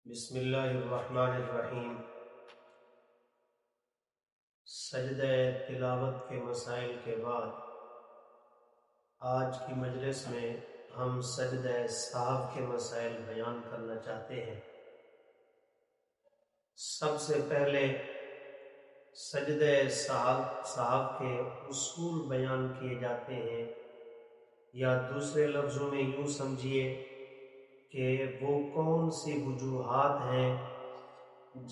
بسم اللہ الرحمن الرحیم۔ سجدہ تلاوت کے مسائل کے بعد آج کی مجلس میں ہم سجدہ سہو کے مسائل بیان کرنا چاہتے ہیں۔ سب سے پہلے سجدہ سہو کے اصول بیان کیے جاتے ہیں، یا دوسرے لفظوں میں یوں سمجھیے کہ وہ کون سی وجوہات ہیں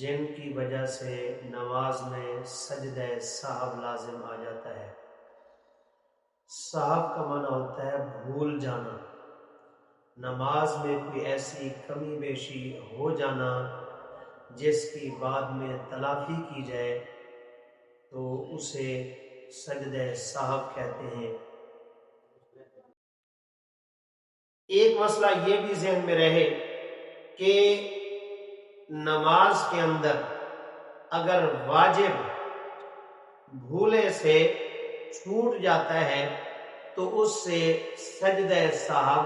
جن کی وجہ سے نماز میں سجدہ سہو لازم آ جاتا ہے۔ سہو کا معنی ہوتا ہے بھول جانا، نماز میں کوئی ایسی کمی بیشی ہو جانا جس کی بعد میں تلافی کی جائے تو اسے سجدہ سہو کہتے ہیں۔ ایک مسئلہ یہ بھی ذہن میں رہے کہ نماز کے اندر اگر واجب بھولے سے چھوٹ جاتا ہے تو اس سے سجدہ سہو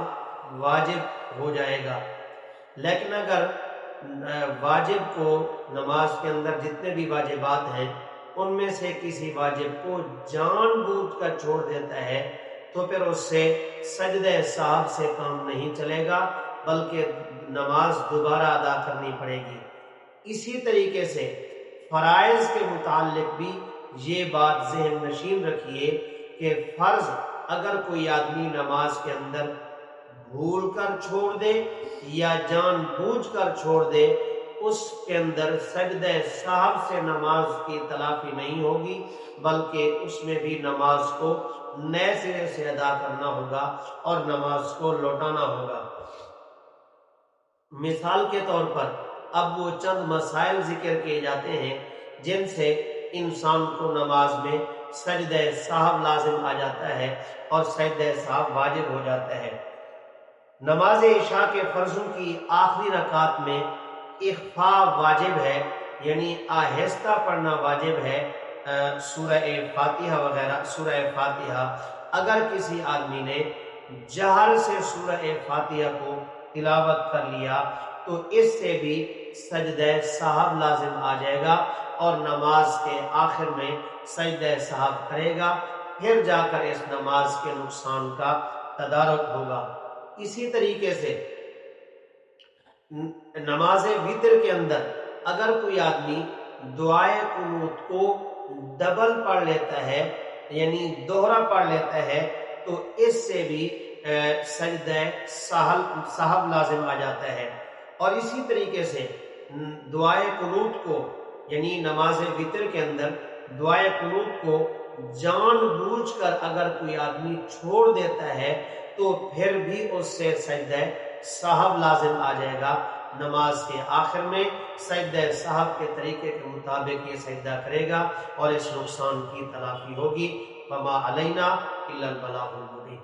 واجب ہو جائے گا، لیکن اگر واجب کو نماز کے اندر جتنے بھی واجبات ہیں ان میں سے کسی واجب کو جان بوجھ کر چھوڑ دیتا ہے تو پھر اس سے سجدہ سہو سے کام نہیں چلے گا، بلکہ نماز دوبارہ ادا کرنی پڑے گی۔ اسی طریقے سے فرائض کے متعلق بھی یہ بات ذہن نشین رکھیے کہ فرض اگر کوئی آدمی نماز کے اندر بھول کر چھوڑ دے یا جان بوجھ کر چھوڑ دے، اس کے اندر سجدہ سہو سے نماز کی تلافی نہیں ہوگی، بلکہ اس میں بھی نماز کو نئے سرے سے ادا کرنا ہوگا اور نماز کو لوٹانا ہوگا۔ مثال کے طور پر اب وہ چند مسائل ذکر کیے جاتے ہیں جن سے انسان کو نماز میں سجدہ سہو لازم آ جاتا ہے اور سجدہ سہو واجب ہو جاتا ہے۔ نماز عشاء کے فرضوں کی آخری رکعت میں اخفاء واجب ہے، یعنی آہستہ پڑھنا واجب ہے، سورہ فاتحہ وغیرہ، سورہ فاتحہ۔ اگر کسی آدمی نے جہر سے سورہ فاتحہ کو تلاوت کر لیا تو اس سے بھی سجدہ سہو لازم آ جائے گا اور نماز کے آخر میں سجدہ سہو کرے گا، پھر جا کر اس نماز کے نقصان کا تدارک ہوگا۔ اسی طریقے سے نماز وتر کے اندر اگر کوئی آدمی دعائے قنوت کو ڈبل پڑھ لیتا ہے، یعنی دوہرا پڑھ لیتا ہے، تو اس سے بھی سجدہ سہو لازم آ جاتا ہے۔ اور اسی طریقے سے دعائے قنوت کو، یعنی نماز وتر کے اندر دعائے قنوت کو جان بوجھ کر اگر کوئی آدمی چھوڑ دیتا ہے تو پھر بھی اس سے سجدہ سہو لازم آ جائے گا۔ نماز کے آخر میں سجدہ سہو کے طریقے کے مطابق یہ سجدہ کرے گا اور اس نقصان کی تلافی ہوگی۔ وما علینا الا البلاغ المبین۔